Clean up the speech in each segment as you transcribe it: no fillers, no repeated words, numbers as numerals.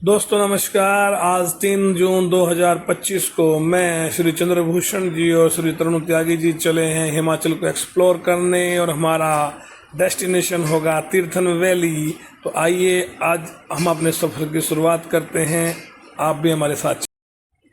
दोस्तों नमस्कार। आज 3 जून 2025 को मैं श्री चंद्रभूषण जी और श्री तरुण त्यागी जी चले हैं हिमाचल को एक्सप्लोर करने और हमारा डेस्टिनेशन होगा तीर्थन वैली। तो आइए आज हम अपने सफर की शुरुआत करते हैं। आप भी हमारे साथ।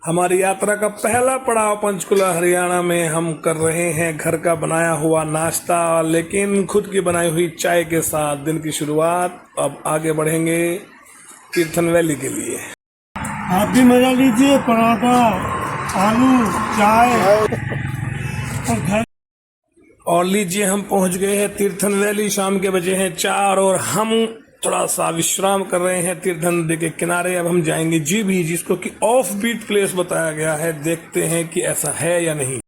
हमारी यात्रा का पहला पड़ाव पंचकुला हरियाणा में हम कर रहे हैं घर का बनाया हुआ नाश्ता, लेकिन खुद की बनाई हुई चाय के साथ दिन की शुरुआत। अब आगे बढ़ेंगे तीर्थन वैली के लिए। आप भी मजा लीजिए, पराठा, आलू, चाय और घर। और लीजिए हम पहुंच गए हैं तीर्थन वैली। शाम के बजे हैं 4 और हम थोड़ा सा विश्राम कर रहे हैं तीर्थन नदी के किनारे। अब हम जाएंगे जीभी, जिसको कि ऑफ बीट प्लेस बताया गया है। देखते हैं कि ऐसा है या नहीं।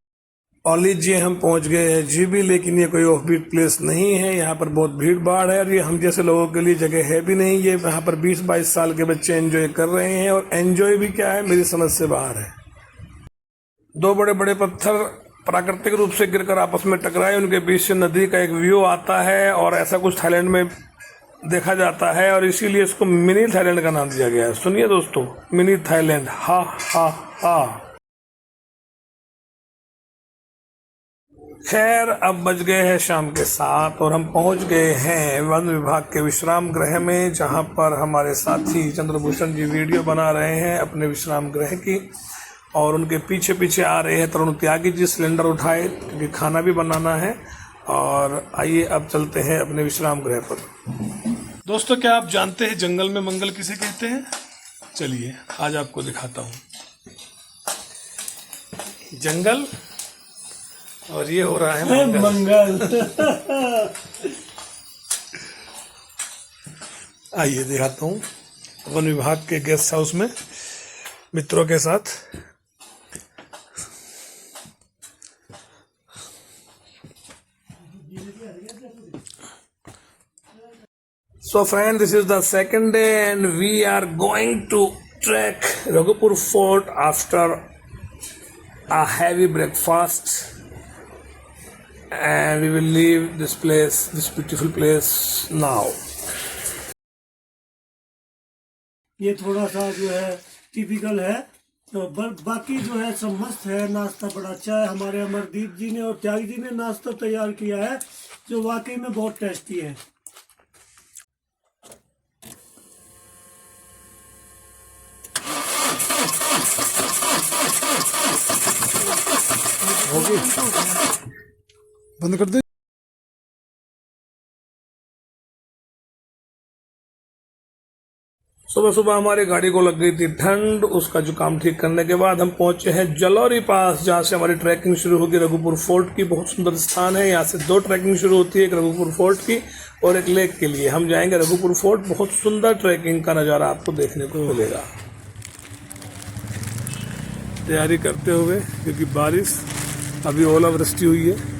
और लीजिए हम पहुंच गए हैं जीभी, लेकिन ये कोई ऑफ बीट प्लेस नहीं है। यहाँ पर बहुत भीड़ भाड़ है और ये हम जैसे लोगों के लिए जगह है भी नहीं। ये यहाँ पर 20-22 साल के बच्चे एंजॉय कर रहे हैं, और एंजॉय भी क्या है, मेरी समझ से बाहर है। 2 बड़े बड़े पत्थर प्राकृतिक रूप से गिरकर आपस में टकराए, उनके बीच से नदी का एक व्यू आता है, और ऐसा कुछ थाईलैंड में देखा जाता है, और इसीलिए इसको मिनी थाईलैंड का नाम दिया गया है। सुनिए दोस्तों, मिनी थाईलैंड। हा हा हा। खैर, अब बज गए हैं शाम के 7 और हम पहुंच गए हैं वन विभाग के विश्राम गृह में, जहां पर हमारे साथी चंद्रभूषण जी वीडियो बना रहे हैं अपने विश्राम गृह की, और उनके पीछे पीछे आ रहे हैं तरुण त्यागी जी सिलेंडर उठाए, क्योंकि खाना भी बनाना है। और आइए अब चलते हैं अपने विश्राम गृह पर। दोस्तों, क्या आप जानते हैं जंगल में मंगल किसे कहते हैं? चलिए आज आपको दिखाता हूँ। जंगल, और ये हो रहा है मंगल। आइए दिखाता हूँ वन विभाग के गेस्ट हाउस में मित्रों के साथ। So friend, this is the second day and we are going to trek Raghupur Fort after a heavy breakfast, and we will leave this place, this beautiful place now. ये थोड़ा सा जो है typical है, तो बाकी जो है सब मस्त है। नाश्ता बड़ा अच्छा है। हमारे अमरदीप जी ने और त्यागी जी ने नाश्ता तैयार किया है, जो वाकई में बहुत टेस्टी है। बंद कर दे। सुबह सुबह हमारी गाड़ी को लग गई थी ठंड। उसका जुकाम ठीक करने के बाद हम पहुंचे हैं जलौरी पास, जहां से हमारी ट्रैकिंग शुरू होगी रघुपुर फोर्ट की। बहुत सुंदर स्थान है। यहाँ से 2 ट्रैकिंग शुरू होती है, एक रघुपुर फोर्ट की और एक लेक के लिए। हम जाएंगे रघुपुर फोर्ट। बहुत सुंदर ट्रैकिंग का नज़ारा आपको देखने को मिलेगा। तैयारी करते हुए, क्योंकि बारिश अभी ओलावृष्टि हुई है,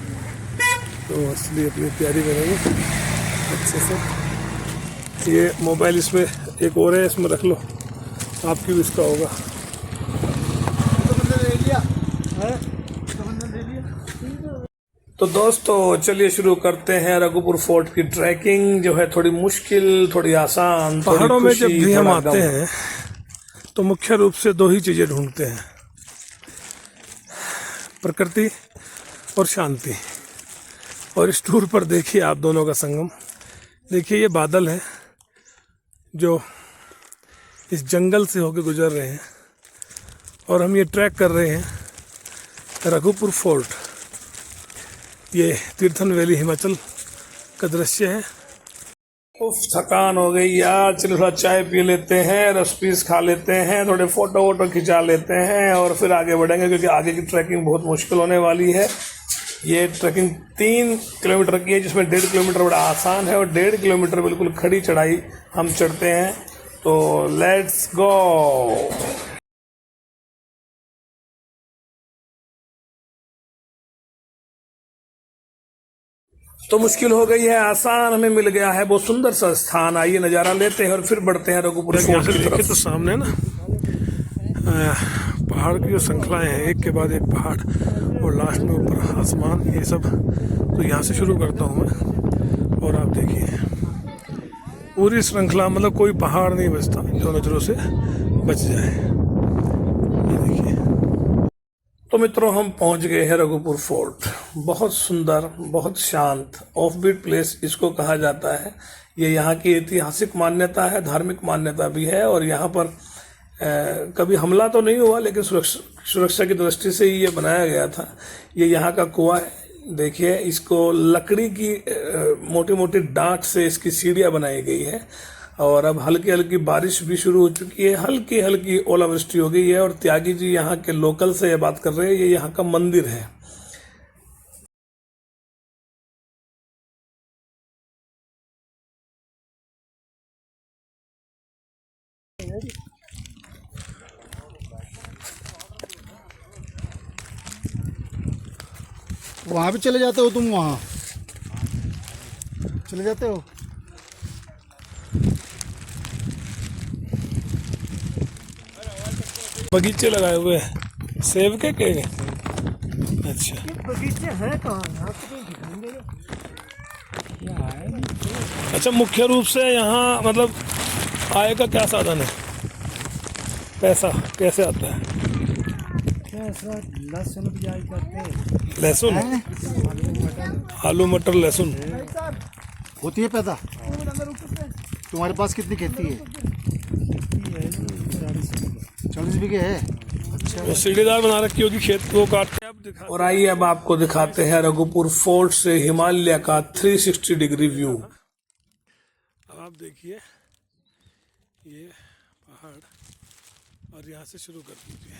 तो इसलिए अपनी तैयारी करेंगे अच्छे से। ये मोबाइल इसमें एक और है, इसमें रख लो, आपकी भी इसका होगा। तो दोस्तों चलिए शुरू करते हैं रघुपुर फोर्ट की ट्रैकिंग, जो है थोड़ी मुश्किल, थोड़ी आसान। पहाड़ों में जब भी हम आते हैं तो मुख्य रूप से 2 ही चीज़ें ढूंढते हैं, प्रकृति और शांति। और इस टूर पर देखिए आप दोनों का संगम। देखिए ये बादल है जो इस जंगल से होकर गुजर रहे हैं, और हम ये ट्रैक कर रहे हैं रघुपुर फोर्ट। ये तीर्थन वैली हिमाचल का दृश्य है। उफ, थकान हो गई यार। चलो थोड़ा चाय पी लेते हैं, रस पीस खा लेते हैं, थोड़े फोटो वोटो खिंचा लेते हैं, और फिर आगे बढ़ेंगे, क्योंकि आगे की ट्रैकिंग बहुत मुश्किल होने वाली है। ये ट्रैकिंग 3 किलोमीटर की है, जिसमें 1.5 किलोमीटर बड़ा आसान है और 1.5 किलोमीटर बिल्कुल खड़ी चढ़ाई हम चढ़ते हैं। तो लेट्स गो। तो मुश्किल हो गई है, आसान हमें मिल गया है। बहुत सुंदर सा स्थान। आइए नज़ारा लेते हैं और फिर बढ़ते हैं रघुपुर फोर्ट की तरफ। तो सामने ना पहाड़ की जो श्रृंखलाएं हैं, एक के बाद एक पहाड़, और लास्ट में ऊपर आसमान, ये सब। तो यहाँ से शुरू करता हूँ मैं, और आप देखिए पूरी श्रृंखला, मतलब कोई पहाड़ नहीं बचता जो नजरों से बच जाए। ये देखिए। तो मित्रों, हम पहुंच गए हैं रघुपुर फोर्ट। बहुत सुंदर, बहुत शांत, ऑफ बीट प्लेस इसको कहा जाता है। ये यहाँ की ऐतिहासिक मान्यता है, धार्मिक मान्यता भी है। और यहाँ पर कभी हमला तो नहीं हुआ, लेकिन सुरक्षा की दृष्टि से ही ये बनाया गया था। ये यहाँ का कुआं है। देखिए, इसको लकड़ी की मोटी मोटी डांट से इसकी सीढ़ियाँ बनाई गई है। और अब हल्की हल्की बारिश भी शुरू हो चुकी है, हल्की हल्की ओलावृष्टि हो गई है। और त्यागी जी यहाँ के लोकल से ये बात कर रहे हैं, ये यहाँ का मंदिर है। वहाँ भी चले जाते हो तुम? वहाँ चले जाते हो? बगीचे लगाए हुए हैं सेब के अच्छा। बगीचे हैं कहाँ? यहाँ तो कहीं दिखाएंगे नहीं। अच्छा, मुख्य रूप से यहाँ मतलब आय का क्या साधन है? पैसा कैसे आता है? कैसा? लहसुन प्याज करते हैं। लहसुन, आलू मटर लहसुन होती है पैदा? तुम्हारे पास कितनी खेती है? 40 बीघे है। अच्छा। वो सीढ़ीदार बना रखी होगी खेत को काट के। अब दिखा। और आइए अब आपको दिखाते हैं रघुपुर फोर्ट से हिमालय का 360 डिग्री व्यू। अब आप देखिए ये पहाड़, और यहाँ से शुरू कर दीजिए।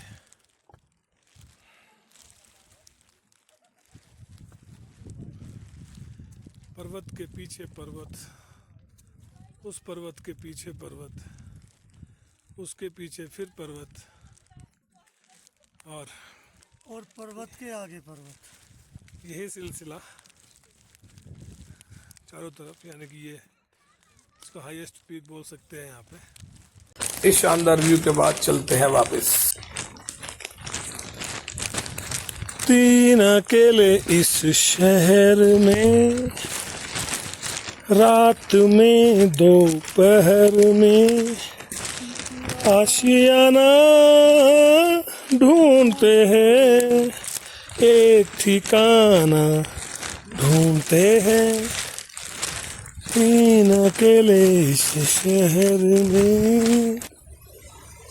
पर्वत के पीछे पर्वत, उस पर्वत के पीछे पर्वत, उसके पीछे फिर पर्वत, और पर्वत के आगे पर्वत। यही सिलसिला चारों तरफ, यानी कि ये इसको हाईएस्ट पीक बोल सकते हैं यहाँ पे। इस शानदार व्यू के बाद चलते हैं वापस। तीन अकेले इस शहर में, रात में दोपहर में, आशियाना ढूंढते हैं, एक ठिकाना ढूंढते हैं, तीन अकेले इस शहर में।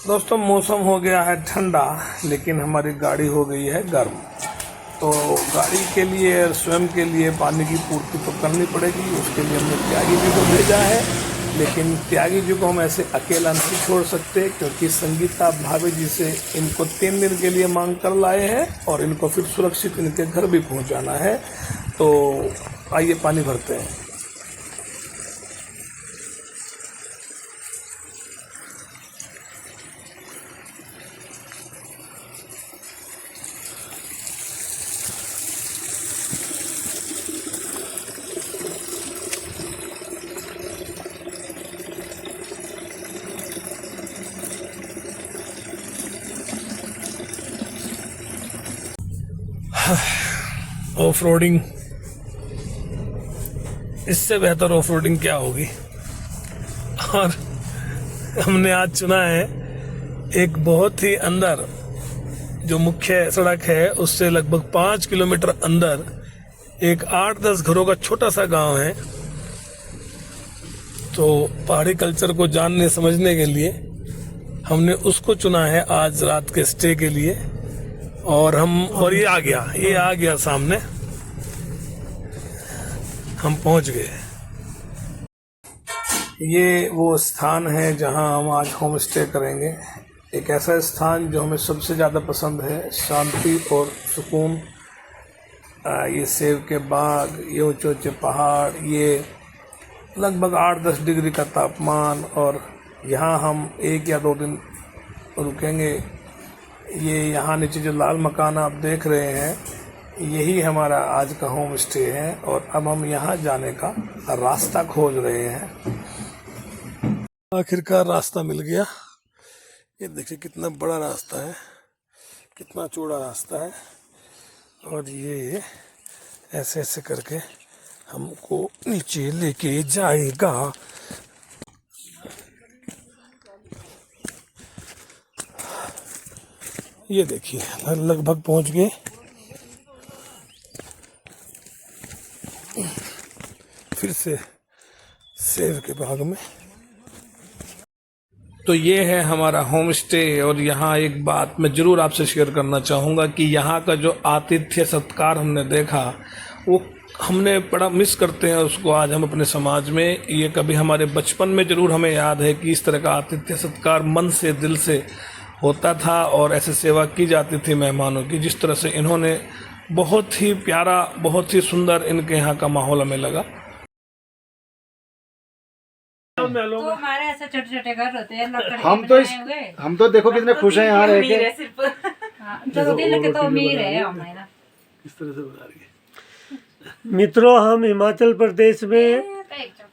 दोस्तों, मौसम हो गया है ठंडा, लेकिन हमारी गाड़ी हो गई है गर्म। तो गाड़ी के लिए और स्वयं के लिए पानी की पूर्ति तो करनी पड़ेगी। उसके लिए हमने त्यागी जी को भेजा है, लेकिन त्यागी जी को हम ऐसे अकेला नहीं छोड़ सकते, क्योंकि संगीता भाभी जी से इनको 3 दिन के लिए मांग कर लाए हैं और इनको फिर सुरक्षित इनके घर भी पहुंचाना है। तो आइए पानी भरते हैं। ऑफ रोडिंग, इससे बेहतर ऑफ रोडिंग क्या होगी। और हमने आज चुना है एक बहुत ही अंदर, जो मुख्य सड़क है उससे लगभग 5 किलोमीटर अंदर एक 8-10 घरों का छोटा सा गांव है। तो पहाड़ी कल्चर को जानने समझने के लिए हमने उसको चुना है आज रात के स्टे के लिए। और ये आ गया सामने, हम पहुंच गए। ये वो स्थान है जहां हम आज होम स्टे करेंगे। एक ऐसा स्थान जो हमें सबसे ज़्यादा पसंद है, शांति और सुकून। ये सेब के बाग, ये ऊंचे ऊंचे पहाड़, ये लगभग 8-10 डिग्री का तापमान, और यहाँ हम 1 या 2 दिन रुकेंगे। ये यहाँ नीचे जो लाल मकान आप देख रहे हैं, यही हमारा आज का होम स्टे है। और अब हम यहाँ जाने का रास्ता खोज रहे हैं। आखिरकार रास्ता मिल गया। ये देखिए कितना बड़ा रास्ता है, कितना चौड़ा रास्ता है। और ये ऐसे ऐसे करके हमको नीचे लेके जाएगा। ये देखिए लगभग पहुंच गए। फिर से सेव के बाग में। तो ये है हमारा होम स्टे। और यहाँ एक बात मैं ज़रूर आपसे शेयर करना चाहूँगा कि यहाँ का जो आतिथ्य सत्कार हमने देखा वो हमने बड़ा मिस करते हैं उसको आज हम अपने समाज में। ये कभी हमारे बचपन में ज़रूर हमें याद है कि इस तरह का आतिथ्य सत्कार मन से दिल से होता था और ऐसे सेवा की जाती थी मेहमानों की। जिस तरह से इन्होंने बहुत ही प्यारा बहुत ही सुंदर इनके यहाँ का माहौल हमें लगा। तो हमारे ऐसे छोटे छोटे घर होते हैं लकड़ी हम तो देखो कितने खुश हैं यहाँ रह के। तो दिल के तो अमीर है हमारा। इस तरह से बता रही है। मित्रों, हम हिमाचल प्रदेश में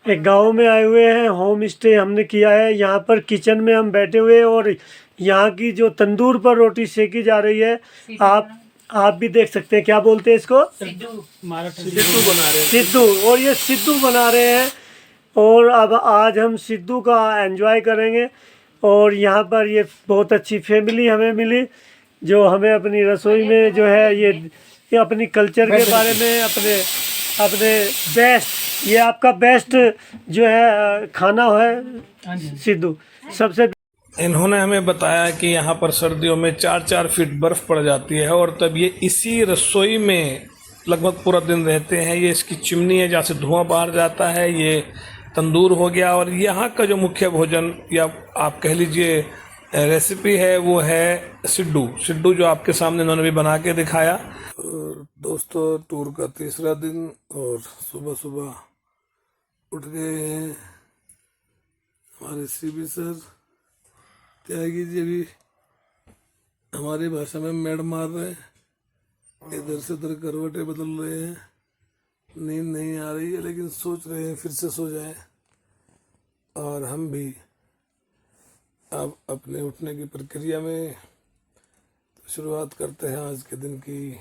एक गांव में आए हुए हैं। होम स्टे हमने किया है। यहाँ पर किचन में हम बैठे हुए हैं और यहाँ की जो तंदूर पर रोटी सेकी जा रही है आप भी देख सकते हैं। क्या बोलते हैं इसको? सिद्धू बना रहे हैं। सिद्धू। और ये सिद्धू बना रहे हैं और अब आज हम सिद्धू का एंजॉय करेंगे। और यहाँ पर ये बहुत अच्छी फैमिली हमें मिली जो हमें अपनी रसोई में जो है ये अपनी कल्चर के बारे में अपने बेस्ट, ये आपका बेस्ट जो है खाना है सिद्धू सबसे। इन्होंने हमें बताया कि यहाँ पर सर्दियों में 4-4 फीट बर्फ़ पड़ जाती है और तब ये इसी रसोई में लगभग पूरा दिन रहते हैं। ये इसकी चिमनी है जहाँ से धुआं बाहर जाता है। ये तंदूर हो गया। और यहाँ का जो मुख्य भोजन या आप कह लीजिए रेसिपी है वो है सिड्डू जो आपके सामने इन्होंने भी बना के दिखाया। और दोस्तों, टूर का तीसरा दिन और सुबह सुबह उठ गए हैं हमारे सीबी सर। त्यागी जी भी हमारी भाषा में मेड़ मार रहे हैं, इधर से उधर करवटें बदल रहे हैं। नींद नहीं आ रही है लेकिन सोच रहे हैं फिर से सो जाए। और हम भी अब अपने उठने की प्रक्रिया में शुरुआत करते हैं आज के दिन की।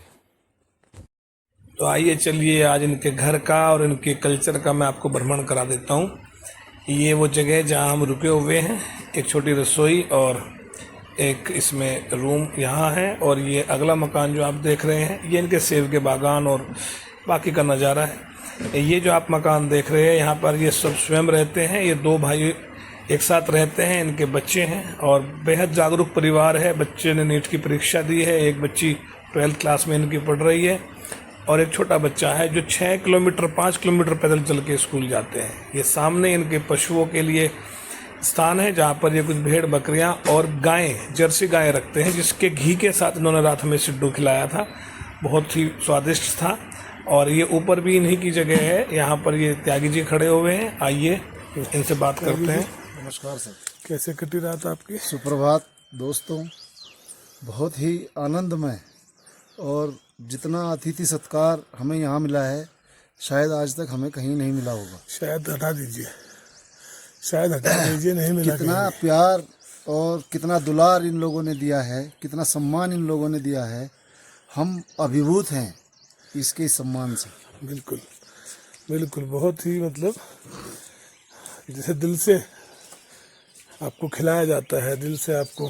तो आइए चलिए आज इनके घर का और इनके कल्चर का मैं आपको भ्रमण करा देता हूँ। ये वो जगह जहाँ हम रुके हुए हैं। एक छोटी रसोई और एक इसमें रूम यहाँ है। और ये अगला मकान जो आप देख रहे हैं ये इनके सेब के बागान और बाकी का नज़ारा है। ये जो आप मकान देख रहे हैं यहाँ पर ये सब स्वयं रहते हैं। ये 2 भाई एक साथ रहते हैं। इनके बच्चे हैं और बेहद जागरूक परिवार है। बच्चे ने नीट की परीक्षा दी है। एक बच्ची 12th क्लास में इनकी पढ़ रही है और एक छोटा बच्चा है जो 5 किलोमीटर पैदल चल के स्कूल जाते हैं। ये सामने इनके पशुओं के लिए स्थान है जहाँ पर ये कुछ भेड़ बकरियाँ और गायें, जर्सी गायें रखते हैं जिसके घी के साथ इन्होंने रात में सिड्डू खिलाया था। बहुत ही स्वादिष्ट था। और ये ऊपर भी इन्हीं की जगह है। यहाँ पर ये त्यागी जी खड़े हुए हैं। आइए इनसे बात करते हैं। नमस्कार सर। कैसे कटी रात आपकी? सुप्रभात दोस्तों। बहुत ही आनंदमय और जितना अतिथि सत्कार हमें यहाँ मिला है शायद आज तक हमें कहीं नहीं मिला होगा। शायद हटा दीजिए, नहीं मिला। कितना प्यार और कितना दुलार इन लोगों ने दिया है, कितना सम्मान इन लोगों ने दिया है। हम अभिभूत हैं इसके सम्मान से। बिल्कुल बिल्कुल। बहुत ही मतलब जैसे दिल से आपको खिलाया जाता है, दिल से आपको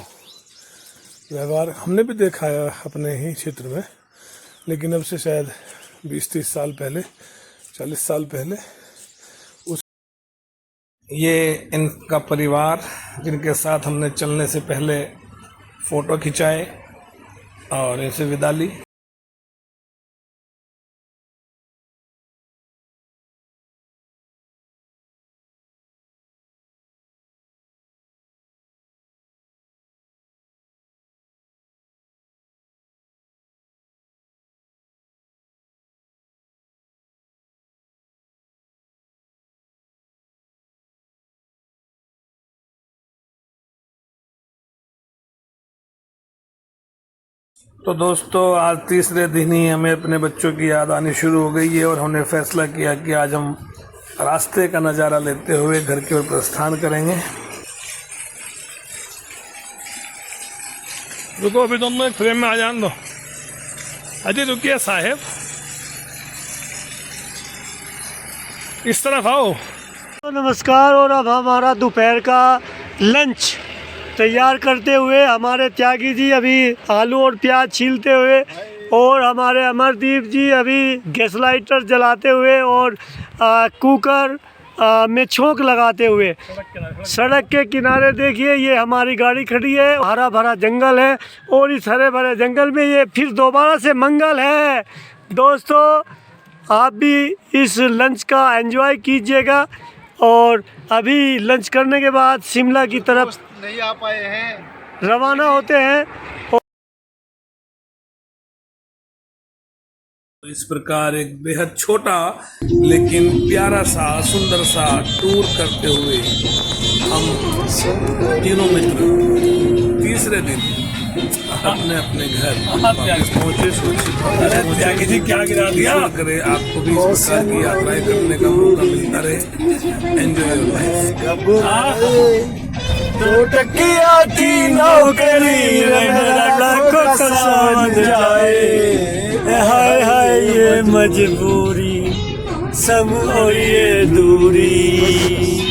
व्यवहार हमने भी देखा है अपने ही क्षेत्र में। लेकिन अब से शायद 20-30 साल पहले, 40 साल पहले ये इनका परिवार जिनके साथ हमने चलने से पहले फ़ोटो खिंचाए और इनसे विदा ली। तो दोस्तों, आज तीसरे दिन ही हमें अपने बच्चों की याद आनी शुरू हो गई है और हमने फैसला किया कि आज हम रास्ते का नज़ारा लेते हुए घर की ओर प्रस्थान करेंगे। रुको, अभी दोनों एक फ्रेम में आ जान दो। अजी रुकिए साहेब, इस तरफ आओ। तो नमस्कार। और अब हमारा दोपहर का लंच तैयार करते हुए हमारे त्यागी जी अभी आलू और प्याज छीलते हुए, और हमारे अमरदीप जी अभी गैस लाइटर जलाते हुए और कुकर में छोंक लगाते हुए। सड़क के किनारे देखिए ये हमारी गाड़ी खड़ी है, हरा भरा जंगल है, और इस हरे भरे जंगल में ये फिर दोबारा से मंगल है। दोस्तों आप भी इस लंच का एंजॉय कीजिएगा, और अभी लंच करने के बाद शिमला की तरफ नहीं आ पाए हैं, रवाना होते हैं। इस प्रकार एक बेहद छोटा लेकिन प्यारा सा सुंदर सा टूर करते हुए हम तीनों मित्र तीसरे दिन अपने अपने घर वापस पहुंचे। सुरक्षित जी क्या गिरा दिया करे, आपको भी इस प्रकार की यात्राएं करने का मौका मिलता रहे। Enjoy your life. दो टकिया की नौकरी लाखों समझ जाए, हाय हाय ये मजबूरी सम और ये दूरी।